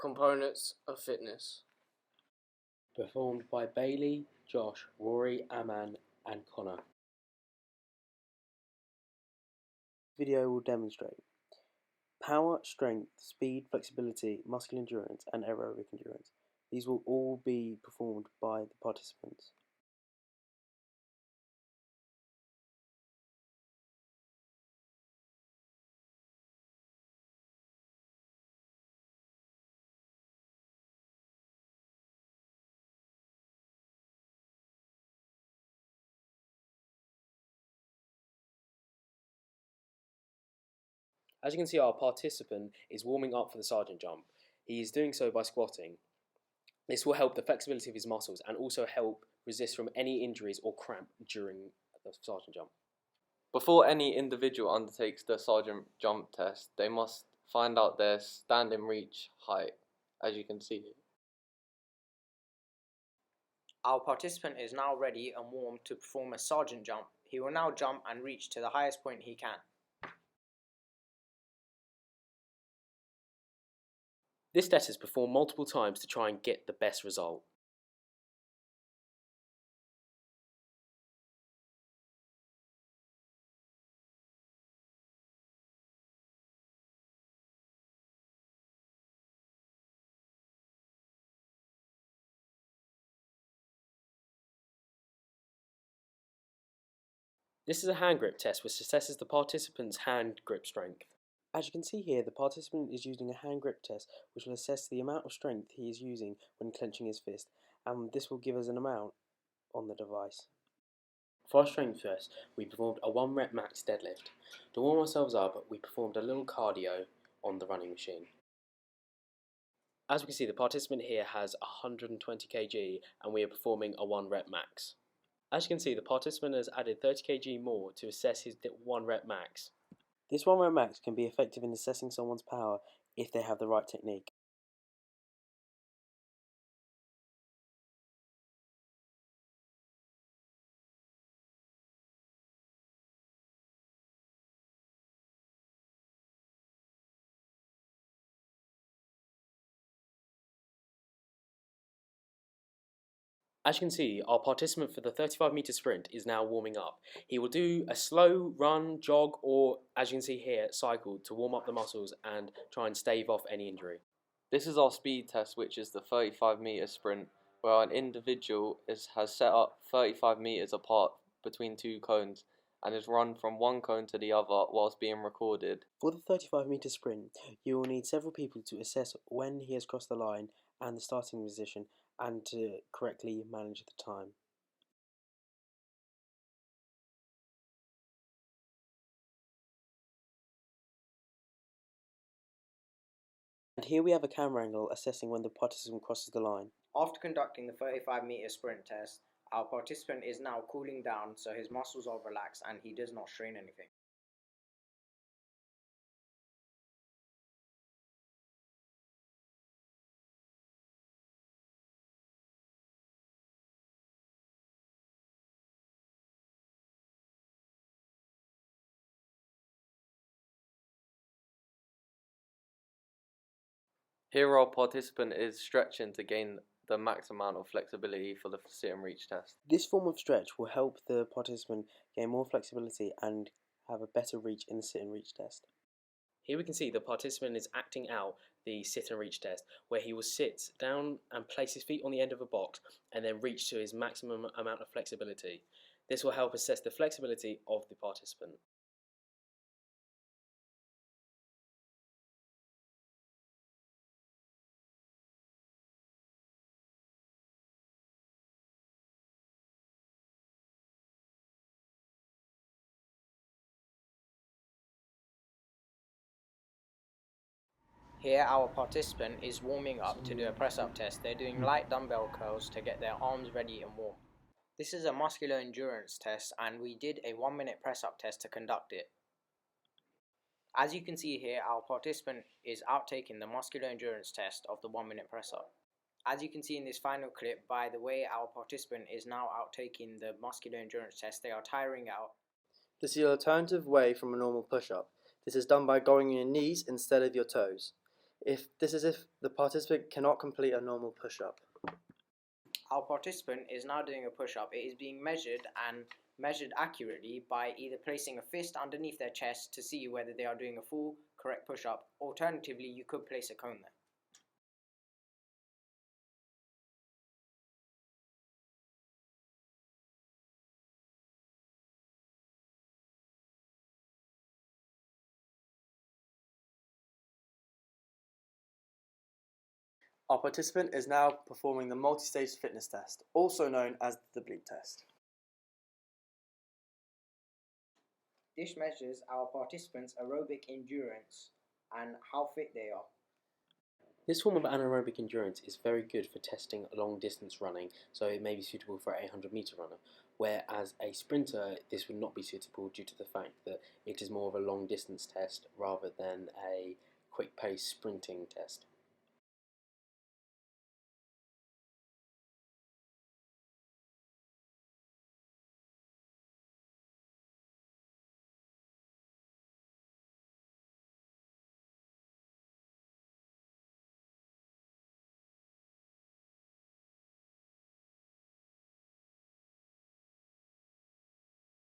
Components of fitness. Performed by Bailey, Josh, Rory, Aman and Connor. Video will demonstrate power, strength, speed, flexibility, muscular endurance and aerobic endurance. These will all be performed by the participants. As you can see, our participant is warming up for the sergeant jump. He is doing so by squatting. This will help the flexibility of his muscles and also help resist from any injuries or cramp during the sergeant jump. Before any individual undertakes the sergeant jump test, they must find out their standing reach height, as you can see here. Our participant is now ready and warm to perform a sergeant jump. He will now jump and reach to the highest point he can. This test is performed multiple times to try and get the best result. This is a hand grip test which assesses the participant's hand grip strength. As you can see here, the participant is using a hand grip test which will assess the amount of strength he is using when clenching his fist, and this will give us an amount on the device. For our strength test, we performed a 1 rep max deadlift. To warm ourselves up, we performed a little cardio on the running machine. As we can see, the participant here has 120 kg and we are performing a 1 rep max. As you can see, the participant has added 30 kg more to assess his 1 rep max. This 1 rep max can be effective in assessing someone's power if they have the right technique. As you can see, our participant for the 35-meter sprint is now warming up. He will do a slow run, jog, or, as you can see here, cycle to warm up the muscles and try and stave off any injury. This is our speed test, which is the 35-meter sprint, where an individual has set up 35 meters apart between two cones and is run from one cone to the other whilst being recorded. For the 35-meter sprint, you will need several people to assess when he has crossed the line and the starting position and to correctly manage the time. And here we have a camera angle assessing when the participant crosses the line. After conducting the 35-meter sprint test, our participant is now cooling down so his muscles are relaxed and he does not strain anything. Here our participant is stretching to gain the max amount of flexibility for the sit and reach test. This form of stretch will help the participant gain more flexibility and have a better reach in the sit and reach test. Here we can see the participant is acting out the sit and reach test, where he will sit down and place his feet on the end of a box and then reach to his maximum amount of flexibility. This will help assess the flexibility of the participant. Here our participant is warming up to do a press-up test. They're doing light dumbbell curls to get their arms ready and warm. This is a muscular endurance test and we did a 1-minute press-up test to conduct it. As you can see here, our participant is outtaking the muscular endurance test of the 1-minute press-up. As you can see in this final clip, by the way our participant is now outtaking the muscular endurance test, they are tiring out. This is the alternative way from a normal push-up. This is done by going on your knees instead of your toes. If the participant cannot complete a normal push-up. Our participant is now doing a push-up. It is being measured and measured accurately by either placing a fist underneath their chest to see whether they are doing a full correct push-up. Alternatively, you could place a cone there. Our participant is now performing the multi-stage fitness test, also known as the bleep test. This measures our participants' aerobic endurance and how fit they are. This form of anaerobic endurance is very good for testing long distance running, so it may be suitable for a 800-meter runner, whereas a sprinter this would not be suitable due to the fact that it is more of a long distance test rather than a quick pace sprinting test.